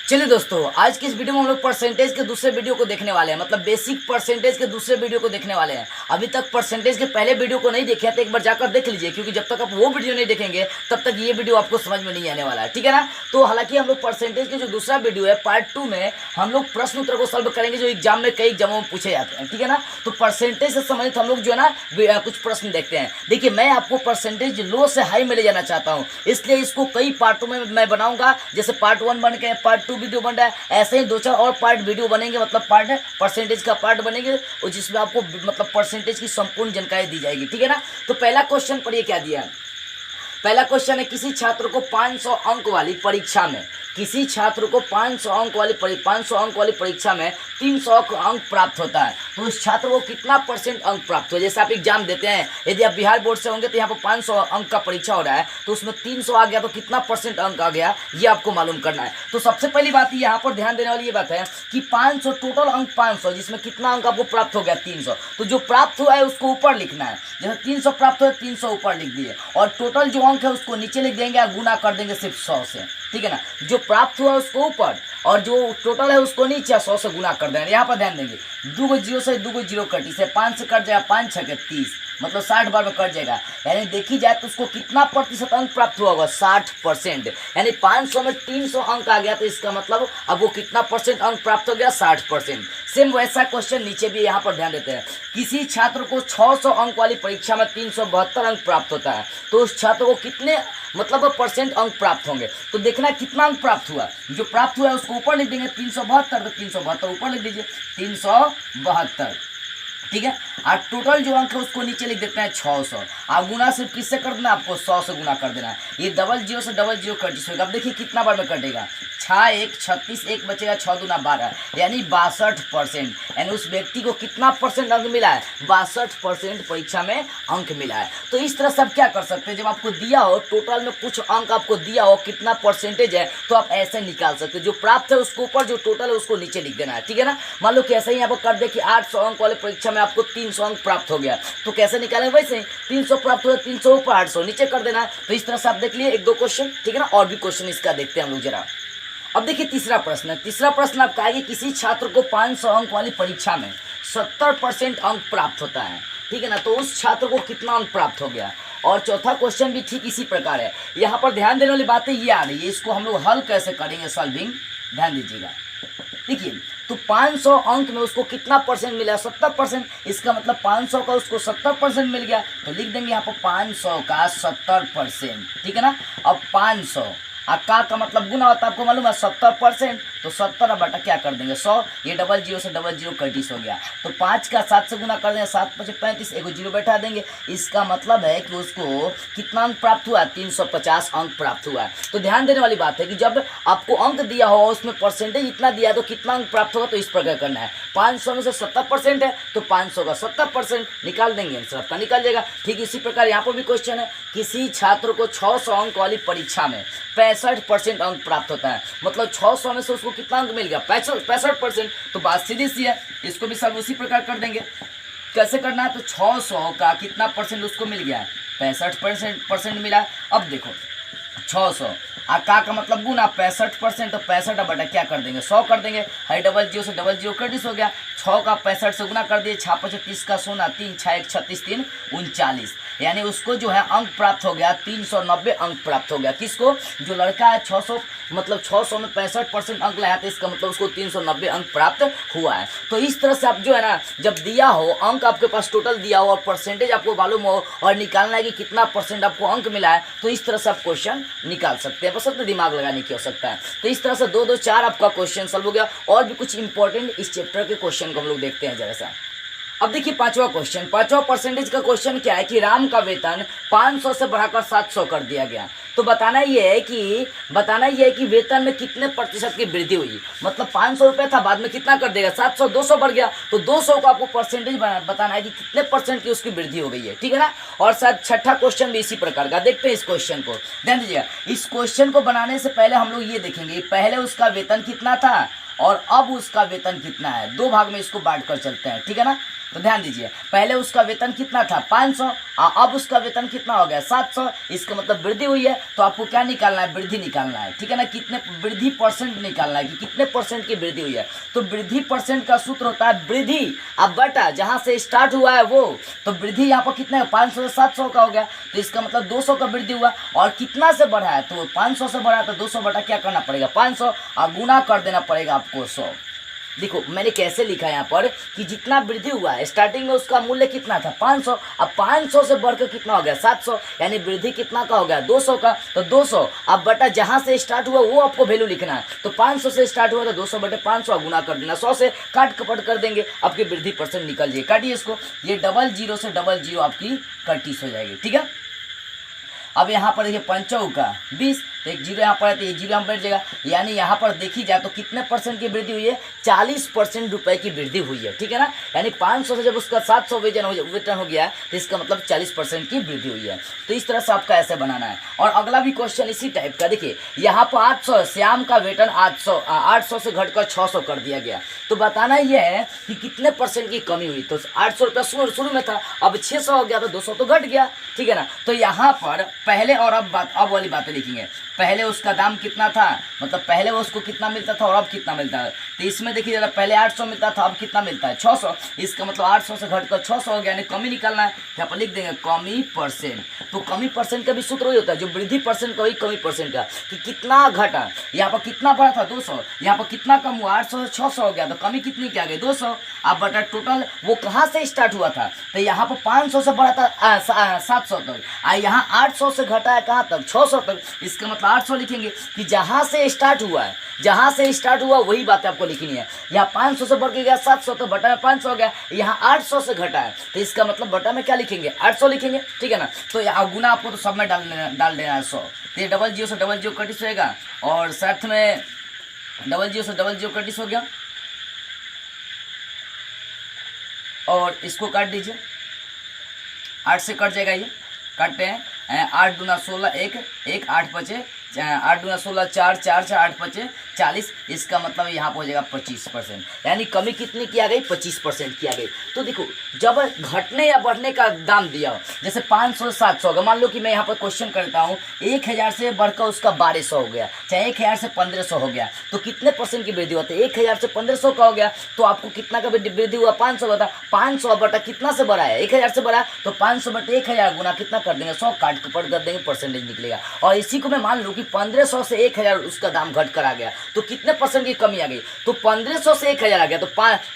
चलिए दोस्तों, आज की इस वीडियो में हम लोग परसेंटेज के दूसरे वीडियो को देखने वाले हैं। मतलब बेसिक परसेंटेज के दूसरे वीडियो को देखने वाले हैं। अभी तक परसेंटेज के पहले वीडियो को नहीं देखे हैं तो एक बार जाकर देख लीजिए, क्योंकि जब तक आप वो वीडियो नहीं देखेंगे तब तक ये वीडियो आपको समझ में नहीं आने वाला है। ठीक है ना। तो हालांकि हम लोग परसेंटेज के जो दूसरा वीडियो है पार्ट 2 में हम लोग प्रश्न उत्तर को सॉल्व करेंगे जो एग्जाम में कई एग्जामों में पूछे जाते हैं। ठीक है ना। तो परसेंटेज से संबंधित हम लोग जो है ना कुछ प्रश्न देखते हैं। देखिए, मैं आपको परसेंटेज लो से हाई में ले जाना चाहता हूँ, इसलिए इसको कई पार्टों में मैं बनाऊंगा। जैसे पार्ट 1 बन के पार्ट 2 वीडियो बन रहा है, ऐसे ही 2-4 और पार्ट वीडियो बनेंगे। मतलब पार्ट परसेंटेज का पार्ट बनेंगे और जिसमें आपको मतलब परसेंटेज की संपूर्ण जानकारी दी जाएगी। ठीक है ना। तो पहला क्वेश्चन पढ़िए क्या दिया है। पहला क्वेश्चन है, किसी छात्र को 500 अंक वाली परीक्षा में किसी छात्र को 500 अंक वाली परीक्षा में 300 अंक प्राप्त होता है, तो उस छात्र को कितना परसेंट अंक प्राप्त हो। जैसे आप एग्जाम देते हैं, यदि आप बिहार बोर्ड से होंगे तो यहाँ पर 500 अंक का परीक्षा हो रहा है, तो उसमें 300 आ गया तो कितना परसेंट अंक आ गया, ये आपको मालूम करना है। तो सबसे पहली बात यहाँ पर ध्यान देने वाली ये बात है कि 500 टोटल अंक 500, जिसमें कितना अंक आपको प्राप्त हो गया 300, तो जो प्राप्त हुआ है उसको ऊपर लिखना है। जैसे 300 प्राप्त हुआ 300 ऊपर लिख दिए, और टोटल जो अंक है उसको नीचे लिख देंगे और गुना कर देंगे सिर्फ 100 से। ठीक है ना। जो प्राप्त हुआ उसको ऊपर और जो टोटल है उसको नीचे 100 से गुना कर देंगे। यहाँ पर ध्यान देंगे, 2 जीरो से 2 जीरो कटी से 5 से कट जाएगा, 5 6 के 30, मतलब 60 बार में कट जाएगा। यानी देखी जाए तो उसको कितना प्रतिशत अंक प्राप्त हुआ होगा, 60%। यानी 500 में 300 अंक आ गया तो इसका मतलब अब वो कितना परसेंट अंक प्राप्त हो गया, 60%। सेम वैसा क्वेश्चन नीचे भी यहाँ पर ध्यान देते हैं। किसी छात्र को 600 अंक वाली परीक्षा में 372 अंक प्राप्त होता है, तो उस छात्र को कितने मतलब परसेंट अंक प्राप्त होंगे। तो देखना कितना अंक प्राप्त हुआ, जो प्राप्त हुआ है उसको ऊपर लिख देंगे 372, तो 372 ऊपर लिख दीजिए 372। ठीक है। और टोटल जो अंक है उसको नीचे लिख देते हैं 600। आप गुना सिर्फ किससे कर देना, आपको 100 से गुना कर देना है। ये 00 से 00 कट जाएगा। अब देखिए कितना बार में कटेगा, 6 1 36, 1 बचेगा, 6 दूना 12, यानी 62%। यानी उस व्यक्ति को कितना परसेंट अंक मिला है, 62% परीक्षा में अंक मिला है। तो इस तरह से आप क्या कर सकते हैं, जब आपको दिया हो टोटल में कुछ अंक आपको दिया हो कितना परसेंटेज है, तो आप ऐसे निकाल सकते हैं। जो प्राप्त है उसको ऊपर, जो टोटल है उसको नीचे लिख देना है। ठीक है ना। मान लो कि ऐसे ही यहाँ पर कर दे कि 800 अंक वाले परीक्षा में आपको 300 अंक प्राप्त हो गया, तो कैसे निकालें, वैसे 300 प्राप्त हुआ, 300 ऊपर 800 नीचे कर देना है। तो इस तरह से आप देख लिए 1-2 क्वेश्चन। ठीक है ना। और भी क्वेश्चन इसका देखते हैं हम लोग जरा। अब देखिए तीसरा प्रश्न है। तीसरा प्रश्न आपका है कि किसी छात्र को 500 अंक वाली परीक्षा में 70% अंक प्राप्त होता है। ठीक है ना। तो उस छात्र को कितना अंक प्राप्त हो गया। और चौथा क्वेश्चन भी ठीक इसी प्रकार है। यहाँ पर ध्यान देने वाली बातें ये आ रही है, इसको हम लोग हल कैसे करेंगे, सॉल्विंग, ध्यान दीजिएगा। देखिए, तो 500 अंक में उसको कितना परसेंट मिला, 70%। इसका मतलब 500 का उसको 70% मिल गया, तो लिख देंगे यहाँ पर 500 का 70%। ठीक है ना। अब 500 का मतलब गुना होता है, आपको मालूम है 70%, तो 70 बटा क्या कर देंगे 100, ये 00 से 00 कटिस हो गया, तो 5 का 7 से गुना कर देंगे, 7 5 35, 1 जीरो बैठा देंगे। इसका मतलब है कि उसको कितना अंक प्राप्त हुआ, 350 अंक प्राप्त हुआ है। तो ध्यान देने वाली बात है कि जब आपको अंक दिया हो उसमें परसेंटेज इतना दिया है तो कितना अंक प्राप्त होगा, तो इस प्रकार करना है। 500 में से 70% है तो 500 का 70% निकाल देंगे, आंसर आपका निकल जाएगा। ठीक इसी प्रकार यहाँ पर भी क्वेश्चन है, किसी छात्र को 600 अंक वाली परीक्षा में 65% अंक प्राप्त होता है, मतलब 600 में से उसको कितना अंक मिल गया, 65%। तो बात सीधी सी है, इसको भी सब उसी प्रकार कर देंगे। कैसे करना है, तो 600 का कितना परसेंट उसको मिल गया है, 65% मिला है। अब देखो 600 का मतलब गुना 65%, तो 65 बटा क्या कर देंगे 100 कर देंगे, 00 से 00 कटिस हो गया, 6 का 65 से गुना कर दिए, 6 5 30 का 16, 3 6 1 36 3 39, यानी उसको जो है अंक प्राप्त हो गया 390 अंक प्राप्त हो गया। किसको, जो लड़का है 600 मतलब 600 में 65% अंक लाया, तो इसका मतलब उसको 390 अंक प्राप्त हुआ है। तो इस तरह से आप जो है ना, जब दिया हो अंक आपके पास टोटल दिया हो और परसेंटेज आपको मालूम हो और निकालना है कि कितना परसेंट आपको अंक मिला है, तो इस तरह से आप क्वेश्चन निकाल सकते हैं, बस अपने दिमाग लगाने की आवश्यकता है। तो इस तरह से 2 4 आपका क्वेश्चन सॉल्व हो गया। और भी कुछ इंपॉर्टेंट इस चैप्टर के क्वेश्चन को हम लोग देखते हैं जरा सा। अब देखिए पांचवा क्वेश्चन, पांचवा परसेंटेज का क्वेश्चन क्या है कि राम का वेतन 500 से बढ़ाकर 700 कर दिया गया। तो बताना ये है कि वेतन में कितने प्रतिशत की वृद्धि हुई। मतलब 500 रुपये था, बाद में कितना कर देगा 700, 200 बढ़ गया, तो 200 का आपको परसेंटेज बताना है कि कितने परसेंट की उसकी वृद्धि हो गई है। ठीक है ना। और शायद छठा क्वेश्चन भी इसी प्रकार का, देखते हैं इस क्वेश्चन को, ध्यान दीजिएगा। इस क्वेश्चन को बनाने से पहले हम लोग ये देखेंगे पहले उसका वेतन कितना था और अब उसका वेतन कितना है। 2 भाग में इसको बांट कर चलते हैं। ठीक है ना। तो ध्यान दीजिए, पहले उसका वेतन कितना था 500, अब उसका वेतन कितना हो गया 700, इसका मतलब वृद्धि हुई है। तो आपको क्या निकालना है, वृद्धि निकालना है, ठीक है ना, कितने वृद्धि परसेंट निकालना है कि कितने परसेंट की वृद्धि हुई है। तो वृद्धि परसेंट का सूत्र होता है वृद्धि अब बटा जहाँ से स्टार्ट हुआ है वो, तो वृद्धि यहाँ पर कितने 500 से 700 का हो गया, तो इसका मतलब 200 का वृद्धि हुआ। और कितना से बढ़ा है, तो 500 से बढ़ा है, तो 200 बटा क्या करना पड़ेगा 500 और गुना कर देना पड़ेगा आपको 100। देखो मैंने कैसे लिखा है यहाँ पर कि जितना वृद्धि हुआ है स्टार्टिंग में उसका मूल्य कितना था 500, अब 500 से बढ़कर कितना हो गया 700, यानी वृद्धि कितना का हो गया 200 का। तो 200 अब बटा जहाँ से स्टार्ट हुआ वो आपको वैल्यू लिखना है। तो 500 से स्टार्ट हुआ तो 200 बटे 500 गुना कर देना 100 से, काट कपट कर देंगे, आपकी वृद्धि परसेंट निकल जाएगी। काटिए इसको, ये 00 से 00 आपकी कटिस हो जाएगी, ठीक है। अब यहाँ पर देखिए 5 का 20, तो एक जीरो यहाँ पर है तो ये जीरो यहाँ बैठ जाएगा, यानी यहाँ पर देखी जाए तो कितने परसेंट की वृद्धि हुई है 40% रुपए की वृद्धि हुई है, ठीक है ना। यानी 500 से जब उसका 700 वेतन हो गया तो इसका मतलब 40% की वृद्धि हुई है। तो इस तरह से आपका ऐसे बनाना है। और अगला भी क्वेश्चन इसी टाइप का, देखिए यहाँ पर 800, श्याम का वेतन 800 से घटकर 600 कर दिया गया। तो बताना यह है कि कितने परसेंट की कमी हुई। तो 800 रुपया शुरू में था, अब 600 हो गया तो 200 तो घट गया, ठीक है ना। तो यहाँ पर पहले और अब वाली बातें लिखेंगे। पहले उसका दाम कितना था, मतलब पहले वो उसको कितना मिलता था और अब कितना मिलता है। तो इसमें देखिए जरा पहले 800 मिलता था, अब कितना मिलता है 600, इसका मतलब 800 से घटकर 600 हो गया, यानी कमी निकालना है। यहाँ पर लिख देंगे कमी परसेंट। तो कमी परसेंट का भी सूत्र वही होता है जो वृद्धि परसेंट का, वही कमी परसेंट का कि कितना घटा। यहाँ पर कितना बढ़ा था 200, यहाँ पर कितना कम हुआ 800 से 600 हो गया, तो कमी कितनी क्या गई 200। अब बटा टोटल वो कहाँ से स्टार्ट हुआ था, तो यहाँ पर 500 से बढ़ा था 700 तक, यहाँ 800 से घटा है कहाँ तक 600 तक, इसका मतलब 800 लिखेंगे कि जहाँ से स्टार्ट हुआ है, जहाँ से स्टार्ट हुआ वही बात आपको लिखनी है। यहाँ 500 से बढ़ के गया 700 तो बटा में 500 हो गया, यहाँ 800 से घटा है तो इसका मतलब बटा में क्या लिखेंगे 800 लिखेंगे, ठीक है ना। तो यहाँ गुना आपको तो सब में डाल देना है 100। तो ये 00 से 00 कटिस होएगा और साथ में 00 से 00 कटिस हो गया और इसको काट दीजिए, 8 से कट जाएगा, ये काटते हैं 8 दूना 16 1 8 बचे 8 दूना 16 4 4 4 8 बचे 40, इसका मतलब यहाँ पर हो जाएगा 25%, यानी कमी कितनी की आ गई 25% की आ गई। तो देखो जब घटने या बढ़ने का दाम दिया हो, जैसे 500 से 700 अगर मान लो कि मैं यहाँ पर क्वेश्चन करता हूँ 1000 से बढ़कर उसका 1200 हो गया, चाहे 1000 से 1500 हो गया, तो कितने परसेंट की वृद्धि होती है 1000 से 1500 का हो गया, तो आपको कितना का वृद्धि हुआ 500 बता 500 बटा कितना से बढ़ा है 1000 से बढ़ा, तो 500 बटे 1000 गुना कितना कर देंगे 100, काट कपट कर देंगे, परसेंटेज निकलेगा। और इसी को मैं मान लूँ कि 1500 से 1000 उसका दाम घट कर आ गया, तो कितने परसेंट की कमी आ गई, तो 1500 से 1000 आ गया, तो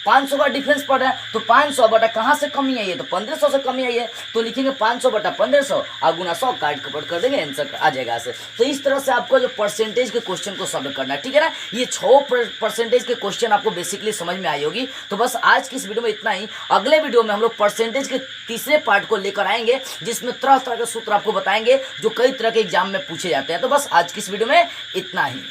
500 का डिफरेंस पड़ रहा है, तो 500 बटा कहाँ से कमी आई है, तो 1500 से कमी आई है, तो लिखेंगे 500 बटा 1500 और गुना 100, काट कपट कर देंगे, आंसर आ जाएगा ऐसे। तो इस तरह से आपको जो परसेंटेज के क्वेश्चन को सॉल्व करना है, ठीक है ना। ये 6% के क्वेश्चन आपको बेसिकली समझ में आई होगी। तो बस आज की इस वीडियो में इतना ही। अगले वीडियो में हम लोग परसेंटेज के तीसरे पार्ट को लेकर आएंगे जिसमें तरह तरह के सूत्र आपको बताएंगे जो कई तरह के एग्जाम में पूछे जाते हैं। तो बस आज की इस वीडियो में इतना ही।